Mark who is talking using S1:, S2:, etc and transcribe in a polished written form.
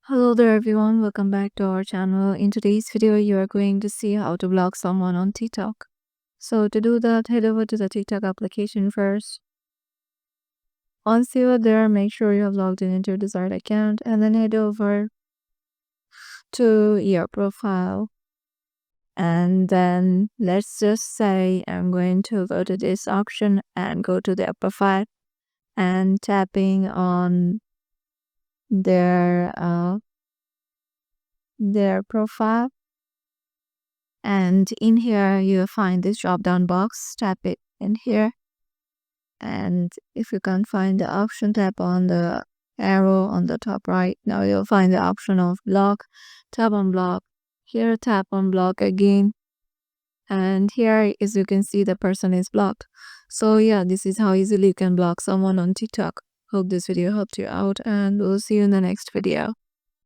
S1: Hello there everyone, welcome back to our channel. In today's video, you are going to see how to block someone on TikTok. So to do that, head over to the TikTok application first. Once you are there, make sure you have logged in into your desired account and then head over to your profile. And then let's just say I'm going to go to this option and go to their profile and tapping on their profile. And in here, you'll find this drop down box. Tap it in here. And if you can't find the option, tap on the arrow on the top right. Now you'll find the option of block. Tap on block. Here, tap on block again. And here, as you can see, the person is blocked. So yeah, this is how easily you can block someone on TikTok. Hope this video helped you out, and we'll see you in the next video.